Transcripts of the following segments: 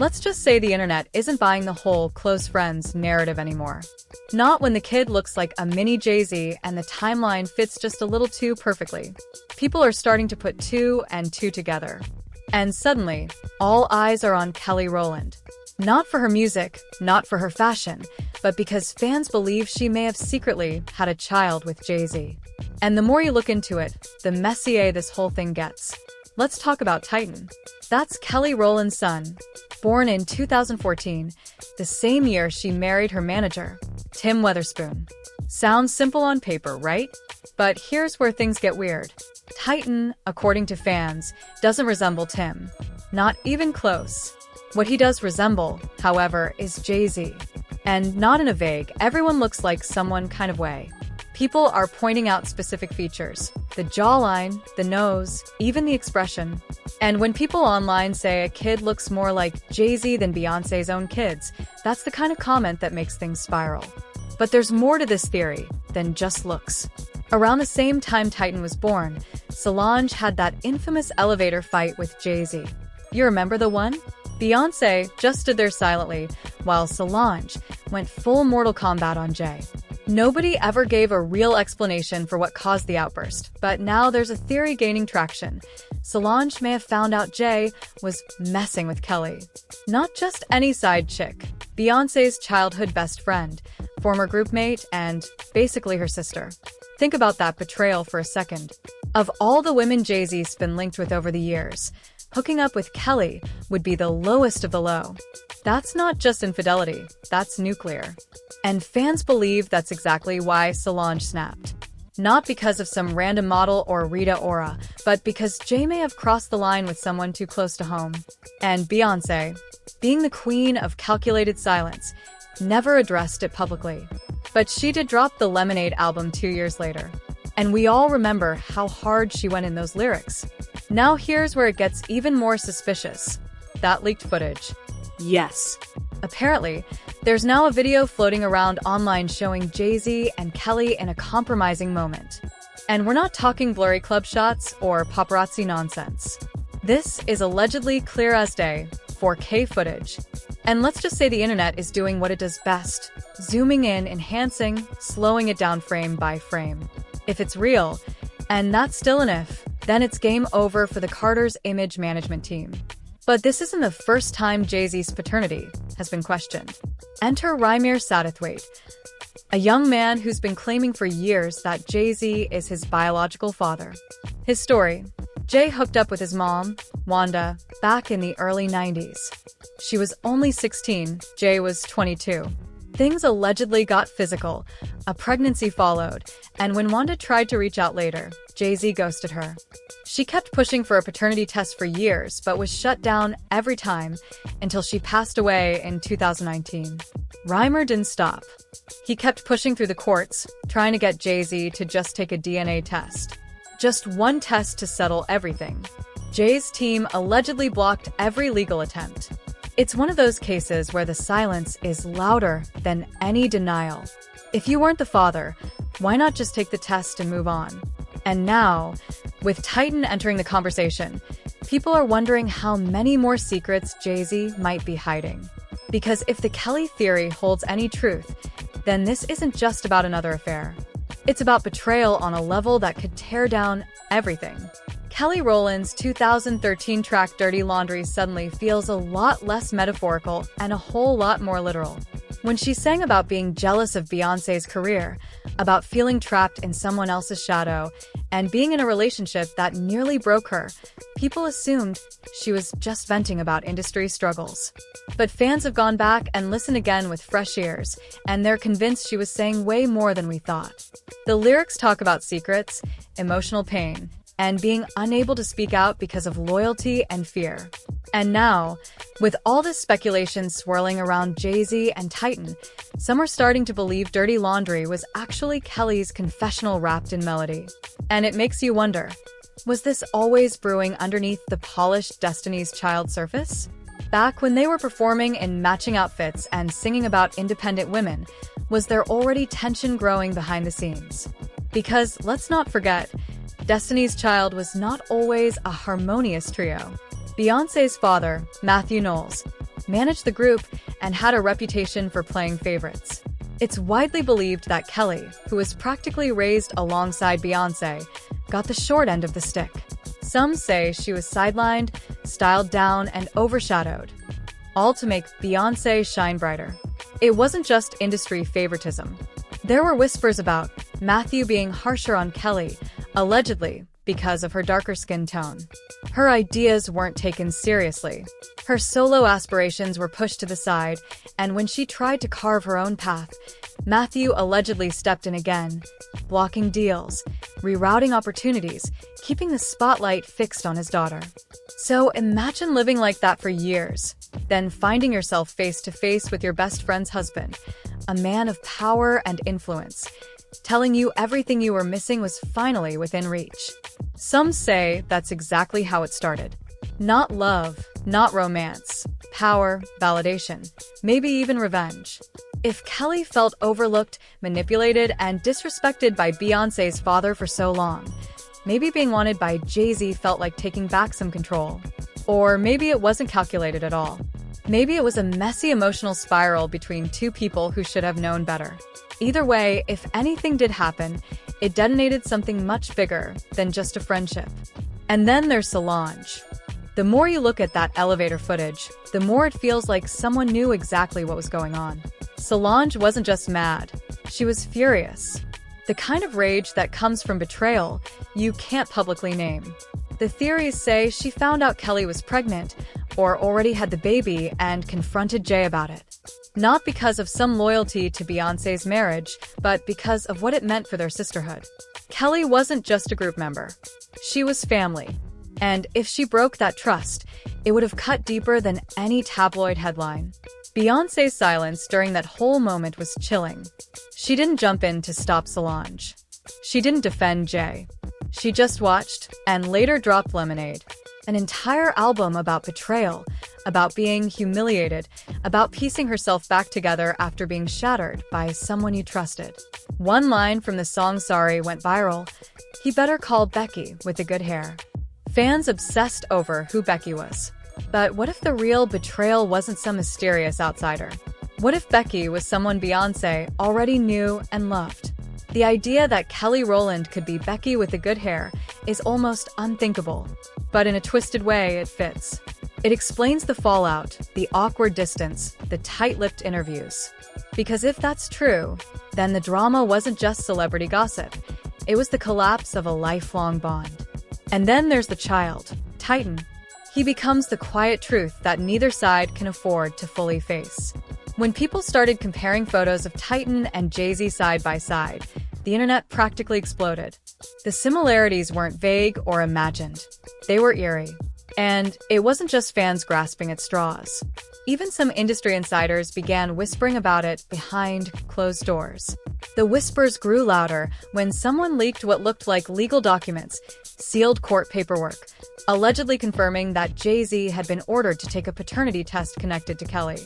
Let's just say the internet isn't buying the whole close friends narrative anymore. Not when the kid looks like a mini Jay-Z and the timeline fits just a little too perfectly. People are starting to put two and two together. And suddenly, all eyes are on Kelly Rowland. Not for her music, not for her fashion, but because fans believe she may have secretly had a child with Jay-Z. And the more you look into it, the messier this whole thing gets. Let's talk about Titan. That's Kelly Rowland's son. Born in 2014, the same year she married her manager, Tim Weatherspoon. Sounds simple on paper, right? But here's where things get weird. Titan, according to fans, doesn't resemble Tim. Not even close. What he does resemble, however, is Jay-Z. And not in a vague, everyone looks like someone kind of way. People are pointing out specific features. The jawline, the nose, even the expression. And when people online say a kid looks more like Jay-Z than Beyoncé's own kids, that's the kind of comment that makes things spiral. But there's more to this theory than just looks. Around the same time Titan was born, Solange had that infamous elevator fight with Jay-Z. You remember the one? Beyoncé just stood there silently, while Solange went full Mortal Kombat on Jay. Nobody ever gave a real explanation for what caused the outburst, but now there's a theory gaining traction. Solange may have found out Jay was messing with Kelly. Not just any side chick, Beyoncé's childhood best friend, former groupmate, and basically her sister. Think about that betrayal for a second. Of all the women Jay-Z's been linked with over the years, hooking up with Kelly would be the lowest of the low. That's not just infidelity, that's nuclear. And fans believe that's exactly why Solange snapped. Not because of some random model or Rita Ora, but because Jay may have crossed the line with someone too close to home. And Beyoncé, being the queen of calculated silence, never addressed it publicly. But she did drop the Lemonade album 2 years later. And we all remember how hard she went in those lyrics. Now here's where it gets even more suspicious. That leaked footage. Yes. Apparently, there's now a video floating around online showing Jay-Z and Kelly in a compromising moment. And we're not talking blurry club shots or paparazzi nonsense. This is allegedly clear as day, 4K footage. And let's just say the internet is doing what it does best, zooming in, enhancing, slowing it down frame by frame. If it's real, and that's still an if, then it's game over for the Carter's image management team. But this isn't the first time Jay-Z's paternity has been questioned. Enter Rymir Satterthwaite, a young man who's been claiming for years that Jay-Z is his biological father. His story: Jay hooked up with his mom, Wanda, back in the early 90s. She was only 16, Jay was 22. Things allegedly got physical, a pregnancy followed, and when Wanda tried to reach out later, Jay-Z ghosted her. She kept pushing for a paternity test for years, but was shut down every time until she passed away in 2019. Rymir didn't stop. He kept pushing through the courts, trying to get Jay-Z to just take a DNA test. Just one test to settle everything. Jay's team allegedly blocked every legal attempt. It's one of those cases where the silence is louder than any denial. If you weren't the father, why not just take the test and move on? And now, with Titan entering the conversation, people are wondering how many more secrets Jay-Z might be hiding. Because if the Kelly theory holds any truth, then this isn't just about another affair. It's about betrayal on a level that could tear down everything. Kelly Rowland's 2013 track Dirty Laundry suddenly feels a lot less metaphorical and a whole lot more literal. When she sang about being jealous of Beyoncé's career, about feeling trapped in someone else's shadow, and being in a relationship that nearly broke her, people assumed she was just venting about industry struggles. But fans have gone back and listened again with fresh ears, and they're convinced she was saying way more than we thought. The lyrics talk about secrets, emotional pain, and being unable to speak out because of loyalty and fear. And now, with all this speculation swirling around Jay-Z and Titan, some are starting to believe Dirty Laundry was actually Kelly's confessional wrapped in melody. And it makes you wonder, was this always brewing underneath the polished Destiny's Child surface? Back when they were performing in matching outfits and singing about independent women, was there already tension growing behind the scenes? Because, let's not forget, Destiny's Child was not always a harmonious trio. Beyoncé's father, Matthew Knowles, managed the group, and had a reputation for playing favorites. It's widely believed that Kelly, who was practically raised alongside Beyoncé, got the short end of the stick. Some say she was sidelined, styled down, and overshadowed, all to make Beyoncé shine brighter. It wasn't just industry favoritism. There were whispers about Matthew being harsher on Kelly, allegedly because of her darker skin tone. Her ideas weren't taken seriously. Her solo aspirations were pushed to the side, and when she tried to carve her own path, Matthew allegedly stepped in again, blocking deals, rerouting opportunities, keeping the spotlight fixed on his daughter. So imagine living like that for years, then finding yourself face to face with your best friend's husband, a man of power and influence, telling you everything you were missing was finally within reach. Some say that's exactly how it started. Not love, not romance, power, validation, maybe even revenge. If Kelly felt overlooked, manipulated, and disrespected by Beyoncé's father for so long, maybe being wanted by Jay-Z felt like taking back some control. Or maybe it wasn't calculated at all. Maybe it was a messy emotional spiral between two people who should have known better. Either way, if anything did happen, it detonated something much bigger than just a friendship. And then there's Solange. The more you look at that elevator footage, the more it feels like someone knew exactly what was going on. Solange wasn't just mad, she was furious. The kind of rage that comes from betrayal you can't publicly name. The theories say she found out Kelly was pregnant or already had the baby and confronted Jay about it. Not because of some loyalty to Beyoncé's marriage, but because of what it meant for their sisterhood. Kelly wasn't just a group member. She was family. And if she broke that trust, it would have cut deeper than any tabloid headline. Beyoncé's silence during that whole moment was chilling. She didn't jump in to stop Solange. She didn't defend Jay. She just watched and later dropped Lemonade, an entire album about betrayal, about being humiliated, about piecing herself back together after being shattered by someone you trusted. One line from the song Sorry went viral: "He better call Becky with the good hair." Fans obsessed over who Becky was. But what if the real betrayal wasn't some mysterious outsider? What if Becky was someone Beyoncé already knew and loved? The idea that Kelly Rowland could be Becky with the good hair is almost unthinkable. But in a twisted way, it fits. It explains the fallout, the awkward distance, the tight-lipped interviews. Because if that's true, then the drama wasn't just celebrity gossip. It was the collapse of a lifelong bond. And then there's the child, Titan. He becomes the quiet truth that neither side can afford to fully face. When people started comparing photos of Titan and Jay-Z side by side, the internet practically exploded. The similarities weren't vague or imagined. They were eerie. And it wasn't just fans grasping at straws. Even some industry insiders began whispering about it behind closed doors. The whispers grew louder when someone leaked what looked like legal documents, sealed court paperwork, allegedly confirming that Jay-Z had been ordered to take a paternity test connected to Kelly.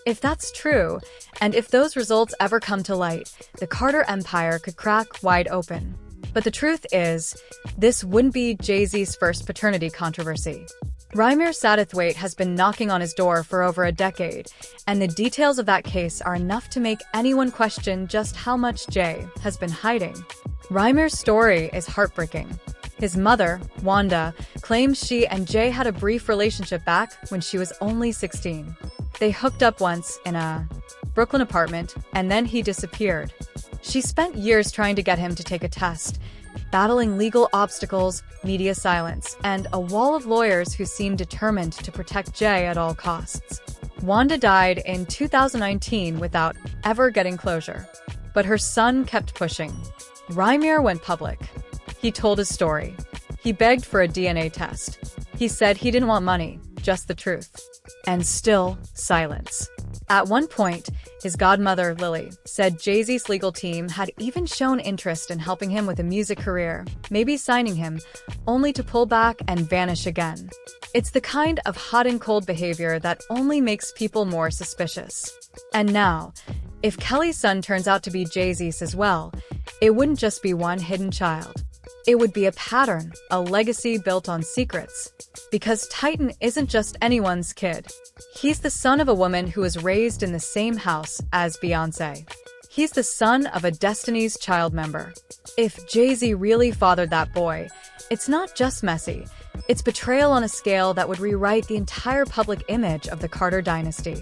If that's true, and if those results ever come to light, the Carter empire could crack wide open. But the truth is, this wouldn't be Jay-Z's first paternity controversy. Rymir Satterthwaite has been knocking on his door for over a decade, and the details of that case are enough to make anyone question just how much Jay has been hiding. Rymir's story is heartbreaking. His mother, Wanda, claims she and Jay had a brief relationship back when she was only 16. They hooked up once in a Brooklyn apartment, and then he disappeared. She spent years trying to get him to take a test, battling legal obstacles, media silence, and a wall of lawyers who seemed determined to protect Jay at all costs. Wanda died in 2019 without ever getting closure. But her son kept pushing. Rymir went public. He told his story. He begged for a DNA test. He said he didn't want money, just the truth. And still, silence. At one point, his godmother, Lily, said Jay-Z's legal team had even shown interest in helping him with a music career, maybe signing him, only to pull back and vanish again. It's the kind of hot and cold behavior that only makes people more suspicious. And now, if Kelly's son turns out to be Jay-Z's as well, it wouldn't just be one hidden child. It would be a pattern, a legacy built on secrets. Because Titan isn't just anyone's kid. He's the son of a woman who was raised in the same house as Beyoncé. He's the son of a Destiny's Child member. If Jay-Z really fathered that boy, it's not just messy. It's betrayal on a scale that would rewrite the entire public image of the Carter dynasty.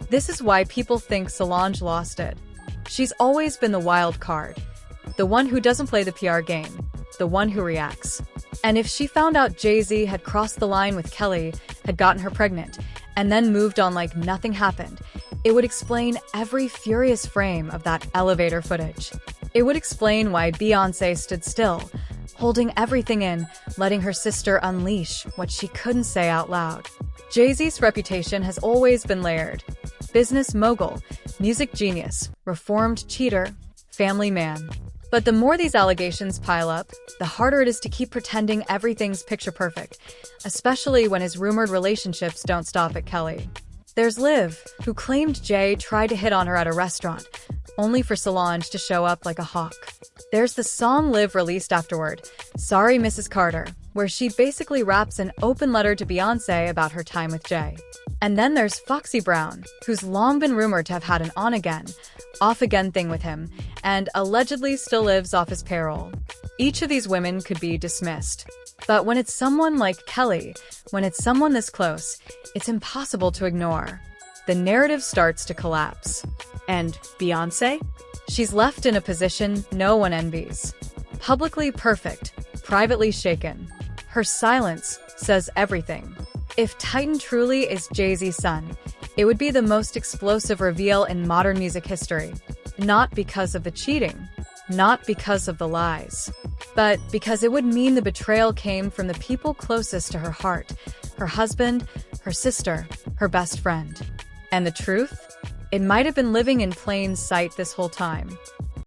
This is why people think Solange lost it. She's always been the wild card. The one who doesn't play the PR game. The one who reacts. And if she found out Jay-Z had crossed the line with Kelly, had gotten her pregnant, and then moved on like nothing happened, it would explain every furious frame of that elevator footage. It would explain why Beyoncé stood still, holding everything in, letting her sister unleash what she couldn't say out loud. Jay-Z's reputation has always been layered. Business mogul, music genius, reformed cheater, family man. But the more these allegations pile up, the harder it is to keep pretending everything's picture perfect, especially when his rumored relationships don't stop at Kelly. There's Liv, who claimed Jay tried to hit on her at a restaurant, only for Solange to show up like a hawk. There's the song Liv released afterward, Sorry Mrs. Carter, where she basically raps an open letter to Beyoncé about her time with Jay. And then there's Foxy Brown, who's long been rumored to have had an on-again, off-again thing with him, and allegedly still lives off his payroll. Each of these women could be dismissed. But when it's someone like Kelly, when it's someone this close, it's impossible to ignore. The narrative starts to collapse. And Beyoncé? She's left in a position no one envies. Publicly perfect, privately shaken. Her silence says everything. If Titan truly is Jay-Z's son, it would be the most explosive reveal in modern music history. Not because of the cheating, not because of the lies, but because it would mean the betrayal came from the people closest to her heart, her husband, her sister, her best friend. And the truth? It might have been living in plain sight this whole time.